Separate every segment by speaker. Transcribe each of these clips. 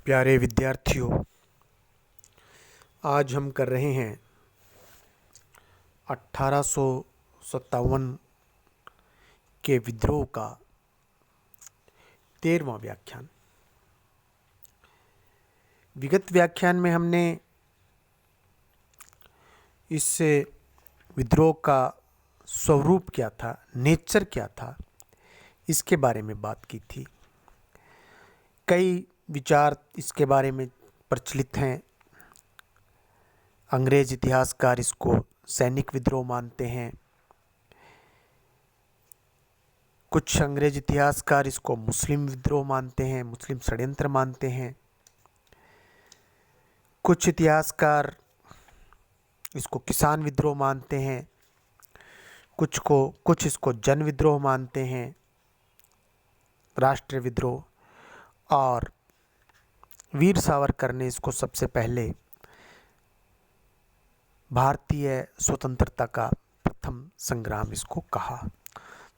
Speaker 1: प्यारे विद्यार्थियों, आज हम कर रहे हैं 1857 के विद्रोह का 13वां व्याख्यान। विगत व्याख्यान में हमने इस विद्रोह का स्वरूप क्या था, नेचर क्या था, इसके बारे में बात की थी। कई विचार इसके बारे में प्रचलित हैं। अंग्रेज इतिहासकार इसको सैनिक विद्रोह मानते हैं, कुछ अंग्रेज इतिहासकार इसको मुस्लिम विद्रोह मानते हैं, मुस्लिम षड्यंत्र मानते हैं। कुछ इतिहासकार इसको किसान विद्रोह मानते हैं, कुछ इसको जन विद्रोह मानते हैं, राष्ट्रीय विद्रोह। और वीर सावरकर ने इसको सबसे पहले भारतीय स्वतंत्रता का प्रथम संग्राम इसको कहा।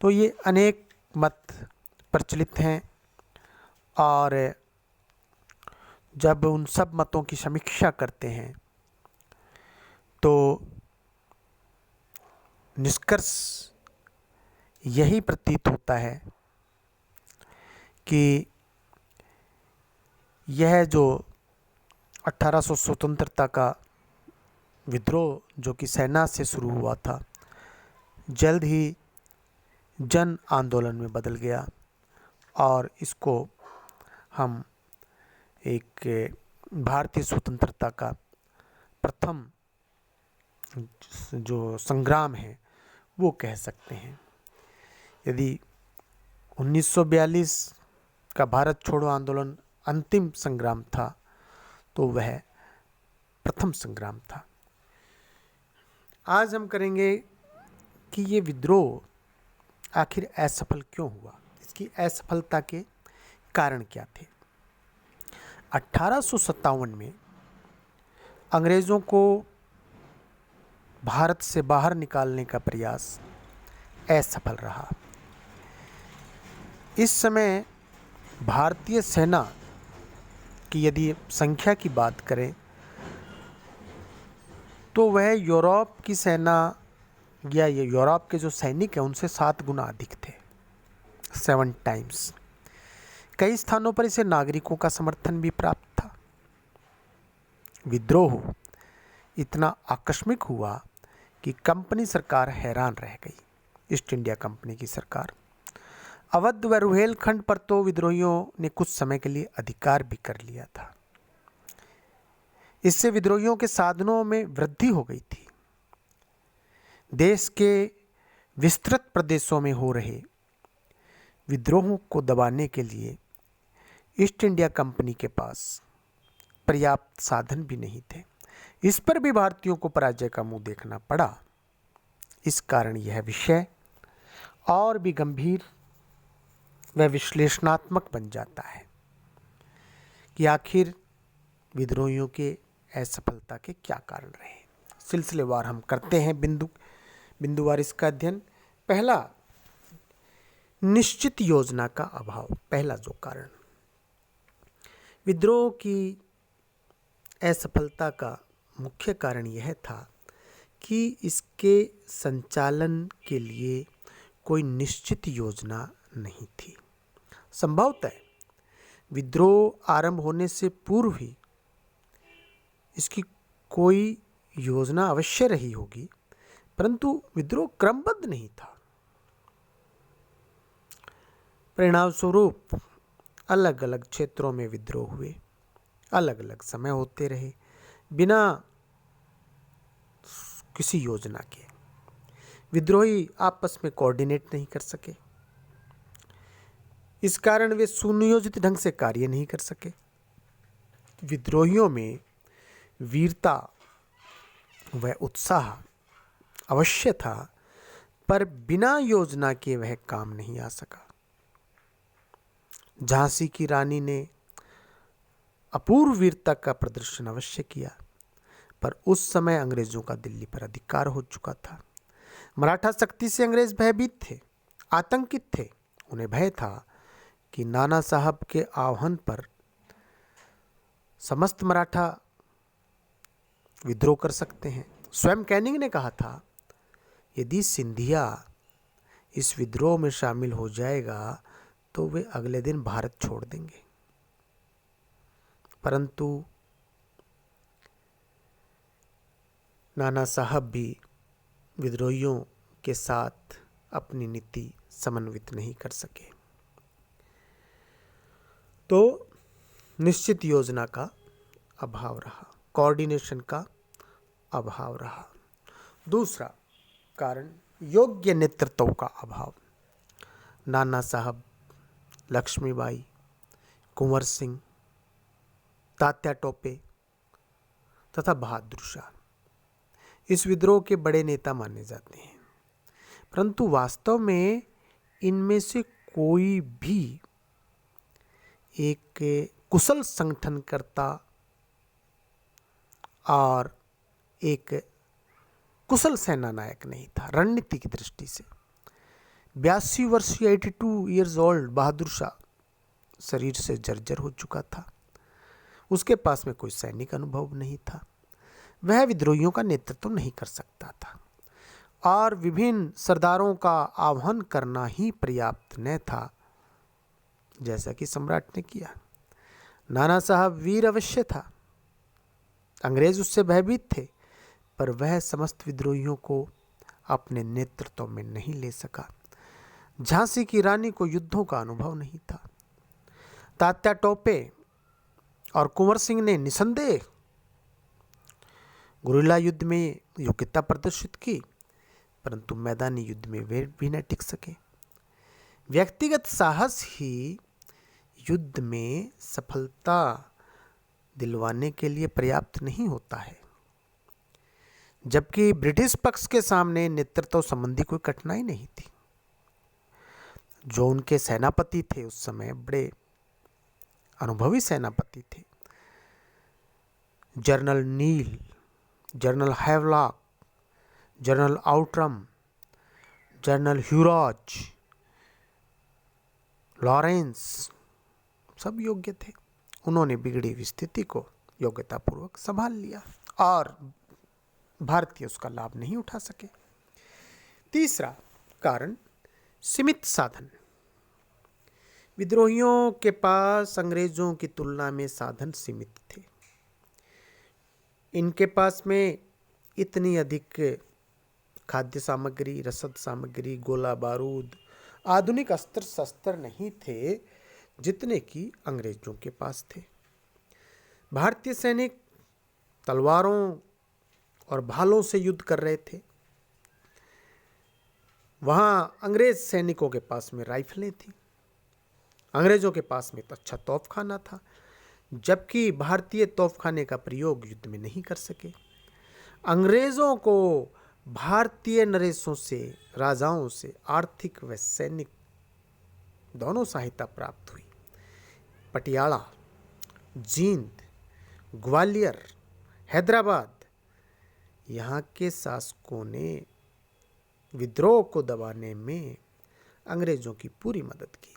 Speaker 1: तो ये अनेक मत प्रचलित हैं और जब उन सब मतों की समीक्षा करते हैं तो निष्कर्ष यही प्रतीत होता है कि यह जो 1800 स्वतंत्रता का विद्रोह जो कि सेना से शुरू हुआ था, जल्द ही जन आंदोलन में बदल गया और इसको हम एक भारतीय स्वतंत्रता का प्रथम जो संग्राम है वो कह सकते हैं। यदि 1942 का भारत छोड़ो आंदोलन अंतिम संग्राम था तो वह प्रथम संग्राम था। आज हम करेंगे कि ये विद्रोह आखिर असफल क्यों हुआ, इसकी असफलता के कारण क्या थे। 1857 में अंग्रेज़ों को भारत से बाहर निकालने का प्रयास असफल रहा। इस समय भारतीय सेना की यदि संख्या की बात करें तो वह यूरोप की सेना या ये यूरोप के जो सैनिक हैं उनसे 7 गुना अधिक थे, 7 टाइम्स। कई स्थानों पर इसे नागरिकों का समर्थन भी प्राप्त था। विद्रोह इतना आकस्मिक हुआ कि कंपनी सरकार हैरान रह गई। ईस्ट इंडिया कंपनी की सरकार अवध व रुहेलखंड पर तो विद्रोहियों ने कुछ समय के लिए अधिकार भी कर लिया था। इससे विद्रोहियों के साधनों में वृद्धि हो गई थी। देश के विस्तृत प्रदेशों में हो रहे विद्रोहों को दबाने के लिए ईस्ट इंडिया कंपनी के पास पर्याप्त साधन भी नहीं थे। इस पर भी भारतीयों को पराजय का मुंह देखना पड़ा। इस कारण यह विषय और भी गंभीर व विश्लेषणात्मक बन जाता है कि आखिर विद्रोहियों के असफलता के क्या कारण रहे। सिलसिलेवार हम करते हैं, बिंदुवार इसका अध्ययन। पहला, निश्चित योजना का अभाव। पहला जो कारण विद्रोह की असफलता का मुख्य कारण यह था कि इसके संचालन के लिए कोई निश्चित योजना नहीं थी। संभवतः विद्रोह आरंभ होने से पूर्व ही इसकी कोई योजना अवश्य रही होगी, परंतु विद्रोह क्रमबद्ध नहीं था। परिणाम स्वरूप अलग अलग क्षेत्रों में विद्रोह हुए, अलग अलग समय होते रहे, बिना किसी योजना के। विद्रोही आपस में कोऑर्डिनेट नहीं कर सके, इस कारण वे सुनियोजित ढंग से कार्य नहीं कर सके। विद्रोहियों में वीरता व उत्साह अवश्य था, पर बिना योजना के वह काम नहीं आ सका। झांसी की रानी ने अपूर्व वीरता का प्रदर्शन अवश्य किया, पर उस समय अंग्रेजों का दिल्ली पर अधिकार हो चुका था। मराठा शक्ति से अंग्रेज भयभीत थे, आतंकित थे। उन्हें भय था कि नाना साहब के आह्वान पर समस्त मराठा विद्रोह कर सकते हैं। स्वयं कैनिंग ने कहा था, यदि सिंधिया इस विद्रोह में शामिल हो जाएगा तो वे अगले दिन भारत छोड़ देंगे। परंतु नाना साहब भी विद्रोहियों के साथ अपनी नीति समन्वित नहीं कर सके। तो निश्चित योजना का अभाव रहा, कोऑर्डिनेशन का अभाव रहा। दूसरा कारण योग्य नेतृत्व का अभाव। नाना साहब, लक्ष्मीबाई, कुंवर सिंह, तात्या टोपे तथा बहादुर शाह इस विद्रोह के बड़े नेता माने जाते हैं, परंतु वास्तव में इनमें से कोई भी एक कुशल संगठनकर्ता और एक कुशल सेना नायक नहीं था। रणनीति की दृष्टि से 82 वर्षीय 82 ईयर्स ओल्ड बहादुर शाह शरीर से जर्जर हो चुका था। उसके पास में कोई सैनिक अनुभव नहीं था। वह विद्रोहियों का नेतृत्व नहीं कर सकता था और विभिन्न सरदारों का आह्वान करना ही पर्याप्त न था, जैसा कि सम्राट ने किया। नाना साहब वीर अवश्य था, अंग्रेज उससे भयभीत थे, पर वह समस्त विद्रोहियों को अपने नेतृत्व में नहीं ले सका। झांसी की रानी को युद्धों का अनुभव नहीं था। तात्या टोपे और कुंवर सिंह ने निसंदेह गुरिल्ला युद्ध में योग्यता प्रदर्शित की, परंतु मैदानी युद्ध में वे भी न टिक सके। व्यक्तिगत साहस ही युद्ध में सफलता दिलवाने के लिए पर्याप्त नहीं होता है, जबकि ब्रिटिश पक्ष के सामने नेतृत्व संबंधी कोई कठिनाई नहीं थी। जो उनके सेनापति थे उस समय बड़े अनुभवी सेनापति थे। General Neill, general Havelock, general Outram, general Hugh Rose, Lawrence सब योग्य थे। उन्होंने बिगड़ी हुई स्थिति को योग्यतापूर्वक संभाल लिया और भारतीय उसका लाभ नहीं उठा सके। तीसरा कारण सीमित साधन। विद्रोहियों के पास अंग्रेजों की तुलना में साधन सीमित थे। इनके पास में इतनी अधिक खाद्य सामग्री, रसद सामग्री, गोला बारूद, आधुनिक अस्त्र शस्त्र नहीं थे जितने कि अंग्रेजों के पास थे। भारतीय सैनिक तलवारों और भालों से युद्ध कर रहे थे, वहां अंग्रेज सैनिकों के पास में राइफलें थी। अंग्रेजों के पास में तो अच्छा तोपखाना था, जबकि भारतीय तोपखाने का प्रयोग युद्ध में नहीं कर सके। अंग्रेजों को भारतीय नरेशों से, राजाओं से आर्थिक व सैनिक दोनों सहायता प्राप्त हुई। पटियाला, जींद, ग्वालियर, हैदराबाद, यहाँ के शासकों ने विद्रोह को दबाने में अंग्रेजों की पूरी मदद की।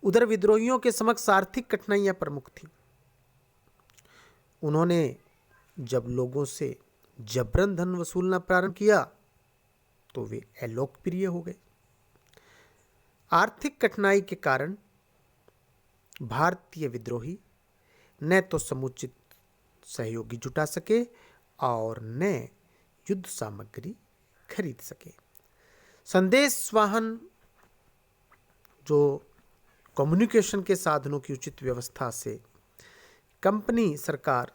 Speaker 1: उधर विद्रोहियों के समक्ष आर्थिक कठिनाइयां प्रमुख थीं। उन्होंने जब लोगों से जबरन धन वसूलना प्रारंभ किया तो वे अलोकप्रिय हो गए। आर्थिक कठिनाई के कारण भारतीय विद्रोही न तो समुचित सहयोगी जुटा सके और न युद्ध सामग्री खरीद सके। संदेश वाहन, जो कम्युनिकेशन के साधनों की उचित व्यवस्था से कंपनी सरकार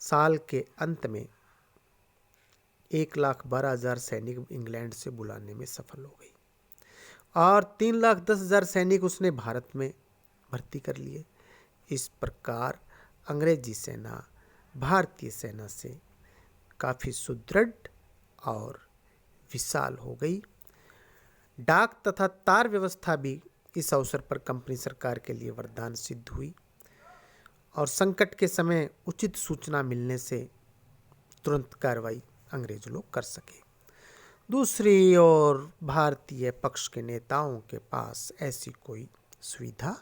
Speaker 1: साल के अंत में 1,12,000 सैनिक इंग्लैंड से बुलाने में सफल हो गई और 3,10,000 सैनिक उसने भारत में भर्ती कर लिए। इस प्रकार अंग्रेजी सेना भारतीय सेना से काफ़ी सुदृढ़ और विशाल हो गई। डाक तथा तार व्यवस्था भी इस अवसर पर कंपनी सरकार के लिए वरदान सिद्ध हुई और संकट के समय उचित सूचना मिलने से तुरंत कार्रवाई अंग्रेज लोग कर सके। दूसरी ओर भारतीय पक्ष के नेताओं के पास ऐसी कोई सुविधा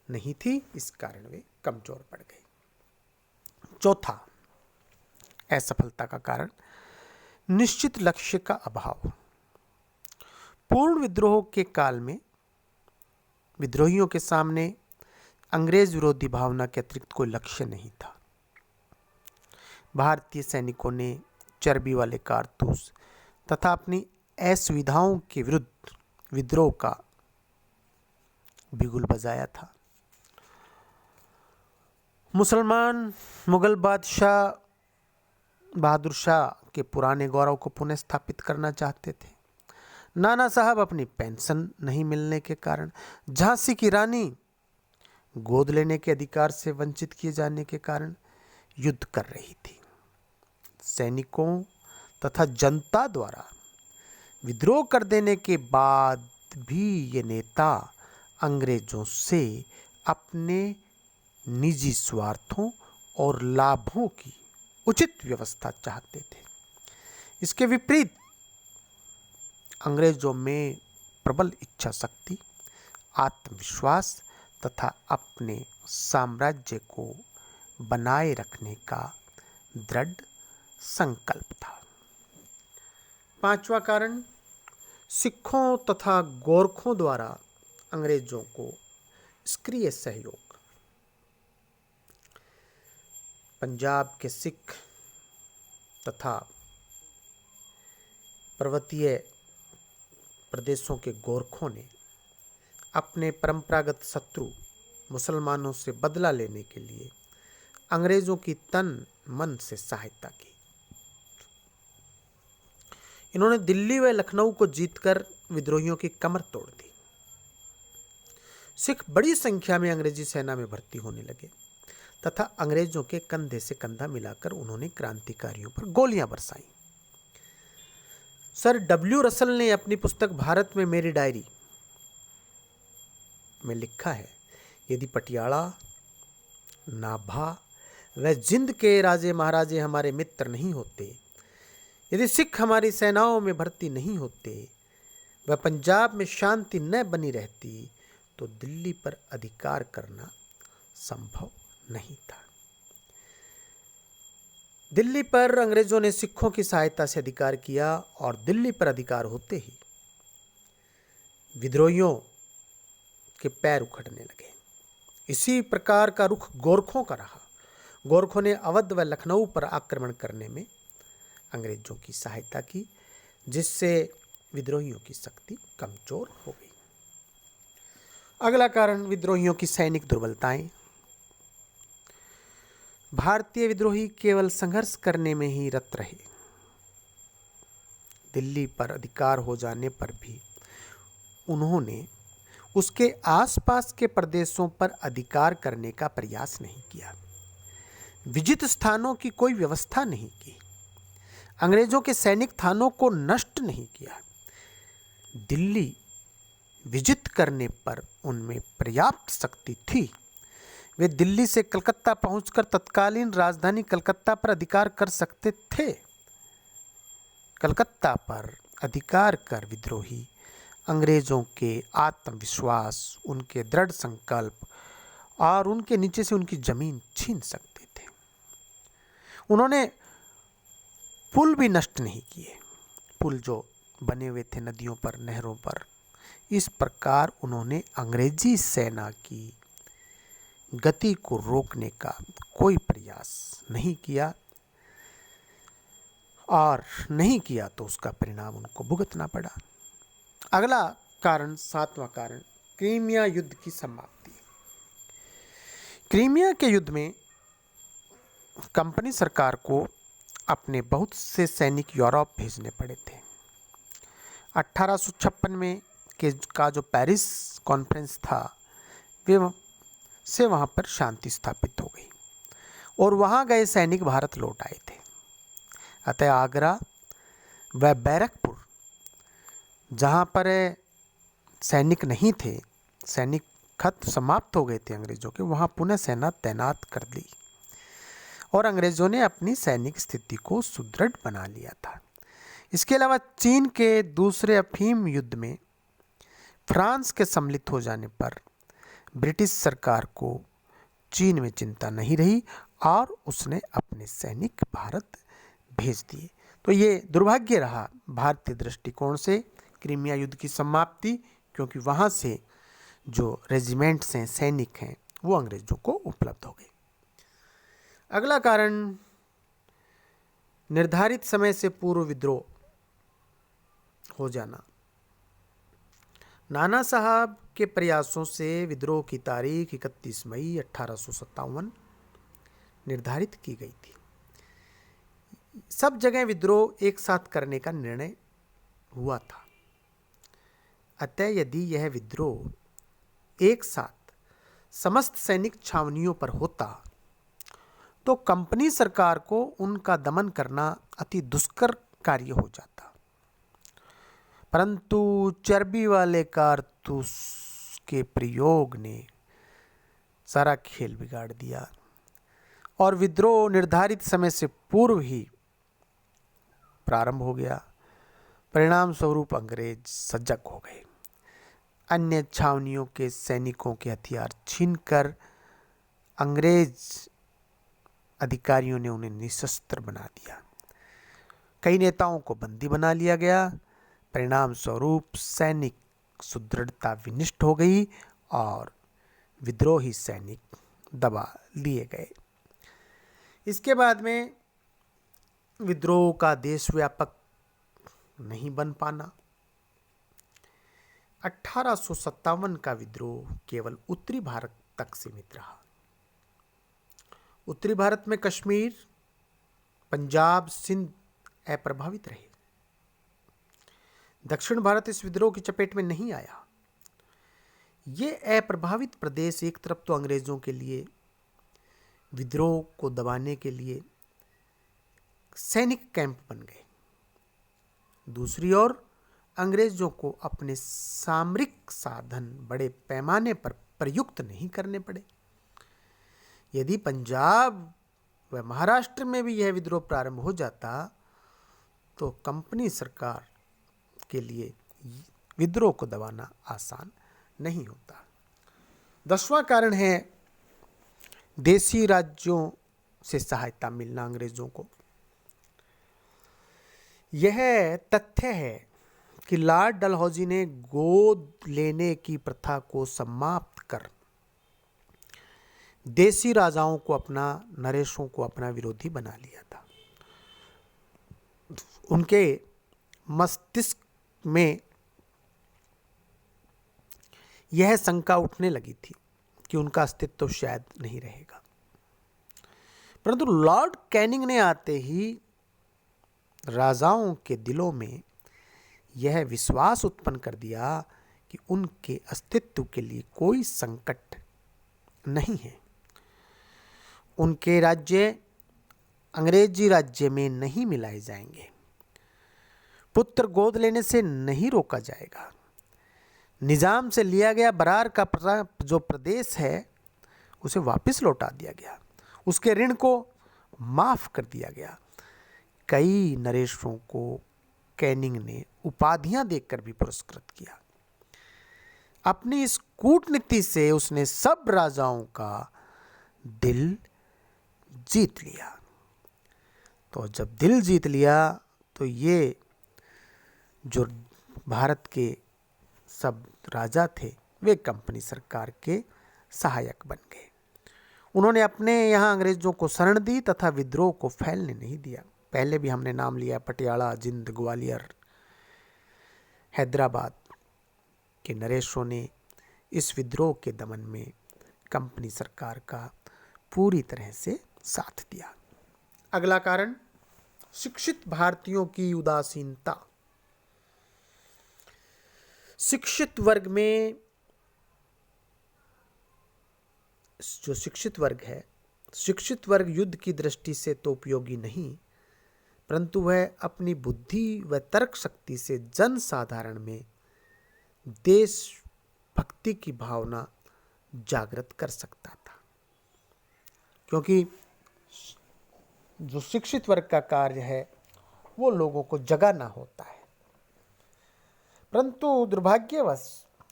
Speaker 1: नहीं थी, इस कारण वे कमजोर पड़ गए। चौथा असफलता का कारण निश्चित लक्ष्य का अभाव। पूर्ण विद्रोह के काल में विद्रोहियों के सामने अंग्रेज विरोधी भावना के अतिरिक्त कोई लक्ष्य नहीं था। भारतीय सैनिकों ने चर्बी वाले कारतूस तथा अपनी असुविधाओं के विरुद्ध विद्रोह का बिगुल बजाया था। मुसलमान मुगल बादशाह बहादुर शाह के पुराने गौरव को पुनः स्थापित करना चाहते थे। नाना साहब अपनी पेंशन नहीं मिलने के कारण, झांसी की रानी गोद लेने के अधिकार से वंचित किए जाने के कारण युद्ध कर रही थी। सैनिकों तथा जनता द्वारा विद्रोह कर देने के बाद भी ये नेता अंग्रेजों से अपने निजी स्वार्थों और लाभों की उचित व्यवस्था चाहते थे। इसके विपरीत अंग्रेजों में प्रबल इच्छा शक्ति, आत्मविश्वास तथा अपने साम्राज्य को बनाए रखने का दृढ़ संकल्प था। पांचवा कारण सिखों तथा गोरखों द्वारा अंग्रेजों को सक्रिय सहयोग। पंजाब के सिख तथा पर्वतीय प्रदेशों के गोरखों ने अपने परंपरागत शत्रु मुसलमानों से बदला लेने के लिए अंग्रेजों की तन मन से सहायता की। इन्होंने दिल्ली व लखनऊ को जीतकर विद्रोहियों की कमर तोड़ दी। सिख बड़ी संख्या में अंग्रेजी सेना में भर्ती होने लगे तथा अंग्रेजों के कंधे से कंधा मिलाकर उन्होंने क्रांतिकारियों पर गोलियां बरसाई। सर डब्ल्यू रसल ने अपनी पुस्तक भारत में मेरी डायरी में लिखा है, यदि पटियाला, नाभा व जिंद के राजे महाराजे हमारे मित्र नहीं होते, यदि सिख हमारी सेनाओं में भर्ती नहीं होते, वह पंजाब में शांति न बनी रहती, तो दिल्ली पर अधिकार करना संभव नहीं था। दिल्ली पर अंग्रेजों ने सिखों की सहायता से अधिकार किया और दिल्ली पर अधिकार होते ही विद्रोहियों के पैर उखड़ने लगे। इसी प्रकार का रुख गोरखों का रहा। गोरखों ने अवध व लखनऊ पर आक्रमण करने में अंग्रेजों की सहायता की, जिससे विद्रोहियों की शक्ति कमजोर हो गई। अगला कारण विद्रोहियों की सैनिक दुर्बलताएं। भारतीय विद्रोही केवल संघर्ष करने में ही रत रहे। दिल्ली पर अधिकार हो जाने पर भी उन्होंने उसके आसपास के प्रदेशों पर अधिकार करने का प्रयास नहीं किया। विजित स्थानों की कोई व्यवस्था नहीं की। अंग्रेजों के सैनिक थानों को नष्ट नहीं किया। दिल्ली विजित करने पर उनमें पर्याप्त शक्ति थी। वे दिल्ली से कलकत्ता पहुंचकर तत्कालीन राजधानी कलकत्ता पर अधिकार कर सकते थे। कलकत्ता पर अधिकार कर विद्रोही अंग्रेजों के आत्मविश्वास, उनके दृढ़ संकल्प और उनके नीचे से उनकी जमीन छीन सकते थे। उन्होंने पुल भी नष्ट नहीं किए, पुल जो बने हुए थे नदियों पर, नहरों पर। इस प्रकार उन्होंने अंग्रेजी सेना की गति को रोकने का कोई प्रयास नहीं किया, और नहीं किया तो उसका परिणाम उनको भुगतना पड़ा। अगला कारण, सातवां कारण, क्रीमिया युद्ध की समाप्ति। क्रीमिया के युद्ध में कंपनी सरकार को अपने बहुत से सैनिक यूरोप भेजने पड़े थे। 1856 में का जो पेरिस कॉन्फ्रेंस था, वे से वहाँ पर शांति स्थापित हो गई और वहाँ गए सैनिक भारत लौट आए थे। अतः आगरा व बैरकपुर, जहाँ पर सैनिक नहीं थे, सैनिक खत्म समाप्त हो गए थे अंग्रेजों के, वहाँ पुनः सेना तैनात कर दी और अंग्रेजों ने अपनी सैनिक स्थिति को सुदृढ़ बना लिया था। इसके अलावा चीन के दूसरे अफीम युद्ध में फ्रांस के सम्मिलित हो जाने पर ब्रिटिश सरकार को चीन में चिंता नहीं रही और उसने अपने सैनिक भारत भेज दिए। तो ये दुर्भाग्य रहा भारतीय दृष्टिकोण से क्रीमिया युद्ध की समाप्ति, क्योंकि वहाँ से जो रेजिमेंट्स हैं, सैनिक हैं, वो अंग्रेजों को उपलब्ध हो गए। अगला कारण निर्धारित समय से पूर्व विद्रोह हो जाना। नाना साहब के प्रयासों से विद्रोह की तारीख 31 मई 1857 निर्धारित की गई थी। सब जगह विद्रोह एक साथ करने का निर्णय हुआ था। अतः यदि यह विद्रोह एक साथ समस्त सैनिक छावनियों पर होता तो कंपनी सरकार को उनका दमन करना अति दुष्कर कार्य हो जाता। परंतु चर्बी वाले कारतूस के प्रयोग ने सारा खेल बिगाड़ दिया और विद्रोह निर्धारित समय से पूर्व ही प्रारंभ हो गया। परिणाम स्वरूप अंग्रेज सजग हो गए। अन्य छावनियों के सैनिकों के हथियार छीनकर अंग्रेज अधिकारियों ने उन्हें निशस्त्र बना दिया। कई नेताओं को बंदी बना लिया गया। परिणाम स्वरूप सैनिक सुदृढ़ता विनष्ट हो गई और विद्रोही सैनिक दबा लिए गए। इसके बाद में विद्रोह का देशव्यापक नहीं बन पाना। 1857 का विद्रोह केवल उत्तरी भारत तक सीमित रहा। उत्तरी भारत में कश्मीर, पंजाब, सिंध अप्रभावित रहे। दक्षिण भारत इस विद्रोह की चपेट में नहीं आया। ये अप्रभावित प्रदेश एक तरफ तो अंग्रेजों के लिए विद्रोह को दबाने के लिए सैनिक कैंप बन गए, दूसरी ओर अंग्रेजों को अपने सामरिक साधन बड़े पैमाने पर प्रयुक्त नहीं करने पड़े। यदि पंजाब व महाराष्ट्र में भी यह विद्रोह प्रारंभ हो जाता तो कंपनी सरकार के लिए विद्रोह को दबाना आसान नहीं होता। 10वां कारण है देशी राज्यों से सहायता मिलना अंग्रेजों को। यह तथ्य है कि लॉर्ड डलहौजी ने गोद लेने की प्रथा को समाप्त कर देशी राजाओं को नरेशों को अपना विरोधी बना लिया था। उनके मस्तिष्क में यह शंका उठने लगी थी कि उनका अस्तित्व तो शायद नहीं रहेगा। परंतु लॉर्ड कैनिंग ने आते ही राजाओं के दिलों में यह विश्वास उत्पन्न कर दिया कि उनके अस्तित्व के लिए कोई संकट नहीं है। उनके राज्य अंग्रेजी राज्य में नहीं मिलाए जाएंगे। पुत्र गोद लेने से नहीं रोका जाएगा। निजाम से लिया गया बरार का जो प्रदेश है उसे वापस लौटा दिया गया। उसके ऋण को माफ कर दिया गया। कई नरेशों को कैनिंग ने उपाधियां देकर भी पुरस्कृत किया। अपनी इस कूटनीति से उसने सब राजाओं का दिल जीत लिया। तो जब दिल जीत लिया तो ये जो भारत के सब राजा थे वे कंपनी सरकार के सहायक बन गए। उन्होंने अपने यहाँ अंग्रेजों को शरण दी तथा विद्रोह को फैलने नहीं दिया। पहले भी हमने नाम लिया, पटियाला, जिंद, ग्वालियर, हैदराबाद के नरेशों ने इस विद्रोह के दमन में कंपनी सरकार का पूरी तरह से साथ दिया। अगला कारण शिक्षित भारतीयों की उदासीनता। शिक्षित वर्ग में जो शिक्षित वर्ग है, शिक्षित वर्ग युद्ध की दृष्टि से तो उपयोगी नहीं, परंतु वह अपनी बुद्धि व तर्क शक्ति से जनसाधारण में देशभक्ति की भावना जागृत कर सकता था। क्योंकि जो शिक्षित वर्ग का कार्य है वो लोगों को जगाना होता है। परंतु दुर्भाग्यवश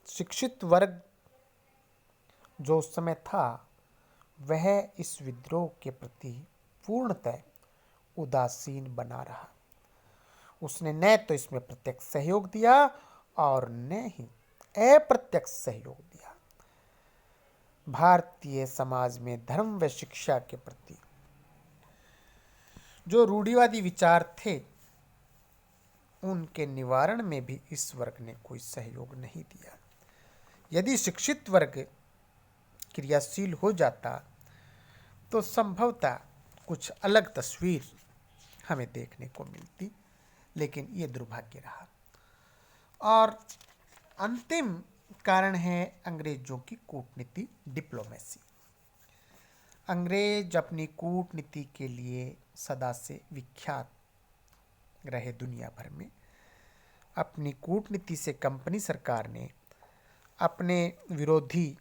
Speaker 1: शिक्षित वर्ग जो उस समय था वह इस विद्रोह के प्रति पूर्णतः उदासीन बना रहा। उसने न तो इसमें प्रत्यक्ष सहयोग दिया और न ही अप्रत्यक्ष सहयोग दिया। भारतीय समाज में धर्म व शिक्षा के प्रति जो रूढ़िवादी विचार थे उनके निवारण में भी इस वर्ग ने कोई सहयोग नहीं दिया। यदि शिक्षित वर्ग क्रियाशील हो जाता तो संभवतः कुछ अलग तस्वीर हमें देखने को मिलती, लेकिन ये दुर्भाग्य रहा। और अंतिम कारण है अंग्रेजों की कूटनीति, डिप्लोमेसी। अंग्रेज अपनी कूटनीति के लिए सदा से विख्यात रहे दुनिया भर में। अपनी कूटनीति से कंपनी सरकार ने अपने विरोधी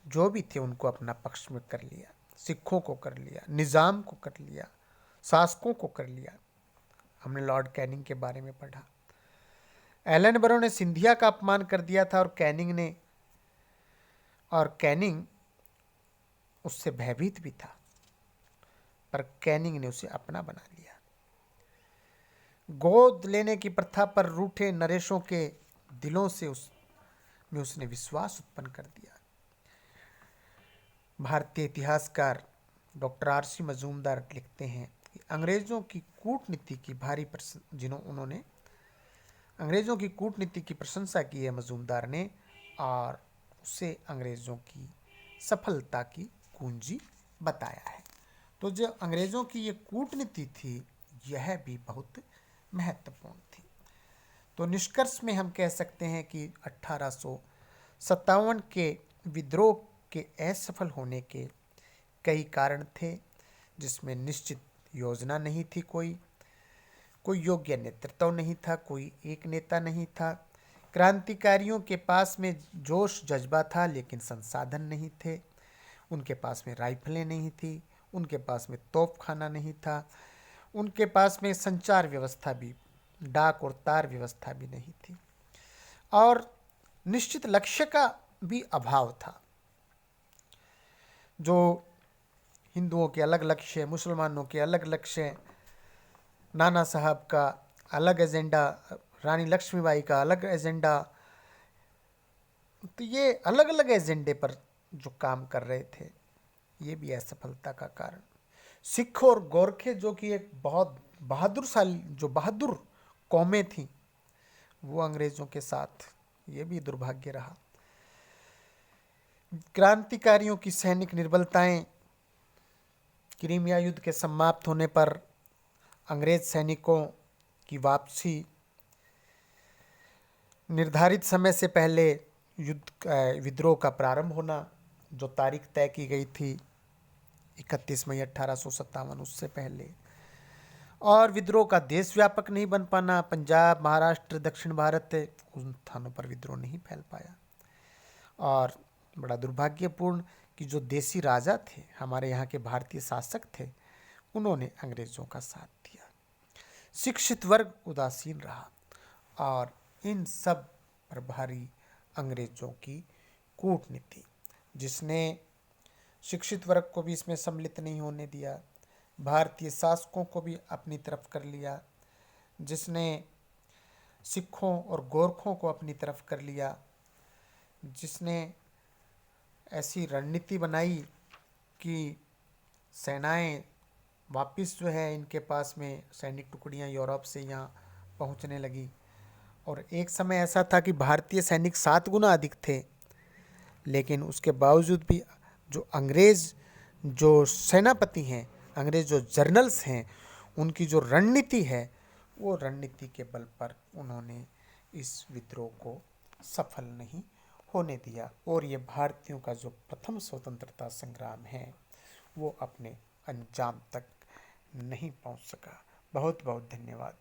Speaker 1: जो भी थे उनको अपना पक्ष में कर लिया, सिखों को कर लिया, निज़ाम को कर लिया, शासकों को कर लिया। हमने लॉर्ड कैनिंग के बारे में पढ़ा। एलन बरो ने सिंधिया का अपमान कर दिया था और कैनिंग उससे भयभीत भी था, पर कैनिंग ने उसे अपना बना लिया। गोद लेने की प्रथा पर रूठे नरेशों के दिलों से उसने विश्वास उत्पन्न कर दिया। भारतीय इतिहासकार डॉक्टर आर.सी. मजूमदार लिखते हैं कि अंग्रेजों की कूटनीति की प्रशंसा की है मजूमदार ने, और उसे अंग्रेजों की सफलता की कुंजी बताया है। तो जो अंग्रेजों की ये कूटनीति थी यह भी बहुत महत्वपूर्ण थी। तो निष्कर्ष में हम कह सकते हैं कि 1857 के विद्रोह के असफल होने के कई कारण थे, जिसमें निश्चित योजना नहीं थी, कोई योग्य नेतृत्व नहीं था, कोई एक नेता नहीं था। क्रांतिकारियों के पास में जोश जज्बा था लेकिन संसाधन नहीं थे। उनके पास में राइफलें नहीं थी, उनके पास में तोपखाना नहीं था, उनके पास में संचार व्यवस्था भी, डाक और तार व्यवस्था भी नहीं थी, और निश्चित लक्ष्य का भी अभाव था। जो हिंदुओं के अलग लक्ष्य, मुसलमानों के अलग लक्ष्य, नाना साहब का अलग एजेंडा, रानी लक्ष्मीबाई का अलग एजेंडा, तो ये अलग अलग एजेंडे पर जो काम कर रहे थे ये भी असफलता का कारण। सिख और गोरखे जो कि एक बहुत बहादुर कौमें थीं, वो अंग्रेजों के साथ, ये भी दुर्भाग्य रहा। क्रांतिकारियों की सैनिक निर्बलताएं, क्रीमिया युद्ध के समाप्त होने पर अंग्रेज सैनिकों की वापसी, निर्धारित समय से पहले विद्रोह का प्रारंभ होना, जो तारीख तय की गई थी 31 मई 1857, उससे पहले, और विद्रोह का देश व्यापक नहीं बन पाना। पंजाब, महाराष्ट्र, दक्षिण भारत उन स्थानों पर विद्रोह नहीं फैल पाया। और बड़ा दुर्भाग्यपूर्ण कि जो देसी राजा थे, हमारे यहाँ के भारतीय शासक थे, उन्होंने अंग्रेजों का साथ दिया। शिक्षित वर्ग उदासीन रहा और इन सब पर भारी अंग्रेजों की कूटनीति, जिसने शिक्षित वर्ग को भी इसमें सम्मिलित नहीं होने दिया, भारतीय शासकों को भी अपनी तरफ कर लिया, जिसने सिखों और गोरखों को अपनी तरफ कर लिया, जिसने ऐसी रणनीति बनाई कि सेनाएं वापस जो है इनके पास में सैनिक टुकड़ियां यूरोप से यहाँ पहुँचने लगी। और एक समय ऐसा था कि भारतीय सैनिक 7 गुना अधिक थे, लेकिन उसके बावजूद भी जो सेनापति हैं, अंग्रेज जो जर्नल्स हैं, उनकी जो रणनीति है, वो रणनीति के बल पर उन्होंने इस विद्रोह को सफल नहीं होने दिया, और ये भारतीयों का जो प्रथम स्वतंत्रता संग्राम है वो अपने अंजाम तक नहीं पहुंच सका। बहुत बहुत धन्यवाद।